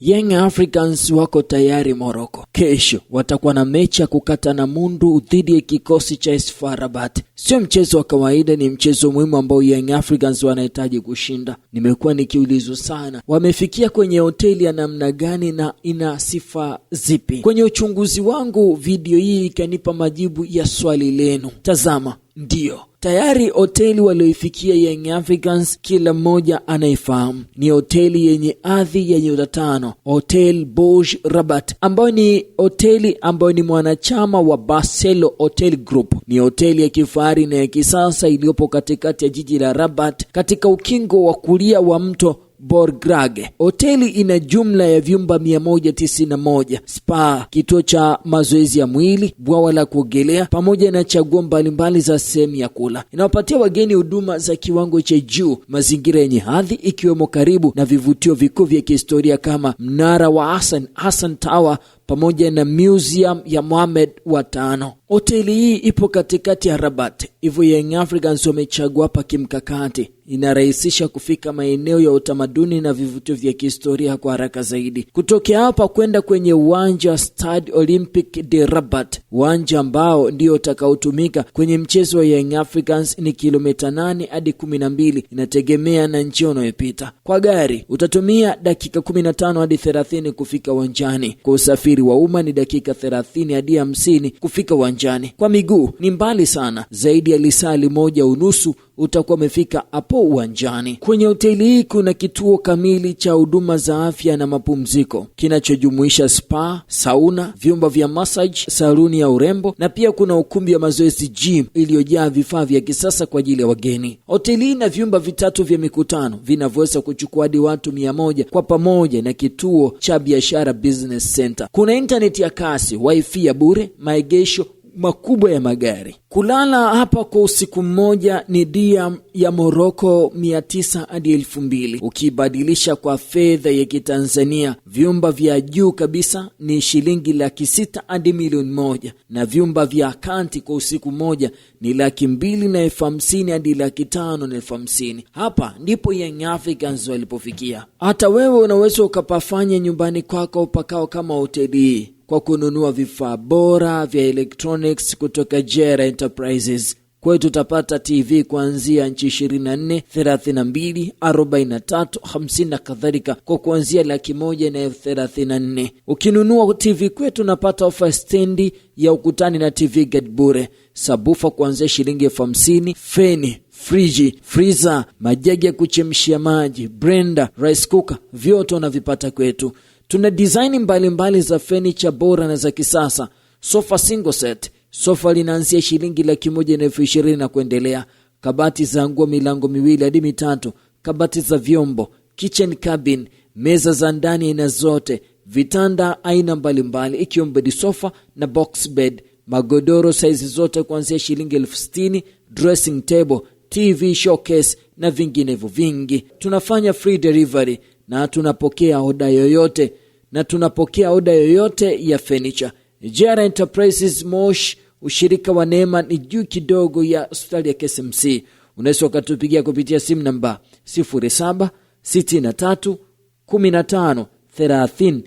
Young Africans wako tayari Morocco. Kesho watakuwa na mechi ya kukata na mundu dhidi ya kikosi cha AS FAR Rabat. Sio mchezo wa kawaida, ni mchezo muhimu ambao Young Africans wanahitaji kushinda. Nimekuwa nikiulizwa sana, wamefikia kwenye hoteli ya namna gani na ina sifa zipi? Kwenye uchunguzi wangu, video hii ikanipa majibu ya swali lenu. Tazama, ndio tayari hoteli walioifikia Young Africans kila mmoja anaifahamu. Ni hoteli yenye hadhi ya nyota 5, Hotel Burj Rabat, ambayo ni hoteli ambayo ni mwanachama wa Barcelo Hotel Group. Ni hoteli ya kifahari na ya kisasa iliyopo katikati ya jiji la Rabat, katika ukingo wa kulia wa mto Borgrage. Hoteli ina jumla ya vyumba 191, spa, kituo cha mazoezi ya mwili, bwawa la kuogelea pamoja na chaguo mbalimbali za sehemu ya kula. Inawapatia wageni huduma za kiwango cha juu, mazingira yenye hadhi ikiwemo karibu na vivutio vikuu vya kihistoria kama mnara wa Hassan Tower pamoja na museum ya Mohamed wa 5. Hoteli hii ipo katikati ya Rabat, hivyo Young Africans wamechagua hapa kimkakati. Inarahisisha kufika maeneo ya utamaduni na vivutio vya kihistoria kwa haraka zaidi. Kutokea hapa kwenda kwenye uwanja Stade Olympique de Rabat, uwanja ambao ndio utakaotumika kwenye mchezo wa Young Africans, ni kilomita 8 hadi 12, inategemea na njia unayopita. Kwa gari utatumia dakika 15 hadi 30 kufika uwanjani. Kwa usafiri wa umma ni dakika 30 hadi 50 kufika uwanjani. Kwa miguu ni mbali sana, zaidi ya lisali moja unusu utakuwa umefika hapo uwanjani. Kwenye hoteli hii kuna kituo kamili cha huduma za afya na mapumziko kinachojumuisha spa, sauna, vyumba vya massage, saluni ya urembo, na pia kuna ukumbi wa mazoezi gym iliyojaa vifaa vya kisasa kwa ajili ya wageni. Hoteli hii ina vyumba vitatu vya mikutano vinavyoweza kuchukua hadi watu 100 kwa pamoja, na kituo cha biashara business center. Kuna internet ya kasi, wifi ya bure, maegesho makubwa ya magari. Kulala hapa kwa usiku mmoja ni dirham ya Morocco 900 hadi 2000. Ukibadilisha kwa fedha ya Kitanzania, vyumba vya juu kabisa ni shilingi 600,000 hadi 1,000,000, na vyumba vya kanti kwa usiku mmoja ni 250,000 hadi 550,000. Hapa ndipo Young Africans walipofikia. Hata wewe unaweza ukapafanya nyumbani kwako pakao kama hoteli hii kwa kununua vifaa bora vya electronics kutoka Jera Enterprises. Kwetu utapata TV kuanzia nchi 24, 32, 43, 50 na kadhalika kwa kuanzia 134,000. Ukinunua TV kwetu unapata ofa stendi ya ukutani na TV guide bure, sabufa kuanzia shilingi 50,000, feni, friji, freezer, majagi ya kuchemshia maji, blender, rice cooker, vyote unavipata kwetu. Tuna design mbalimbali za furniture bora na za kisasa. Sofa single set, sofa linaanzia shilingi 120,000 na kuendelea. Kabati za nguo milango 2 hadi 3, kabati za vyombo, kitchen cabin, meza za ndani aina zote, vitanda aina mbalimbali ikiwemo bed sofa na box bed, magodoro size zote kuanzia shilingi 60,000, dressing table, TV showcase na vinginevyo vingi. Tunafanya free delivery na tunapokea oda yoyote ya furniture. Jera Enterprises Mosh, ushirika wa Neema ni juu kidogo ya hospitali ya KSMC. Unaweza ukatupigia kupitia simu namba 0763 15 30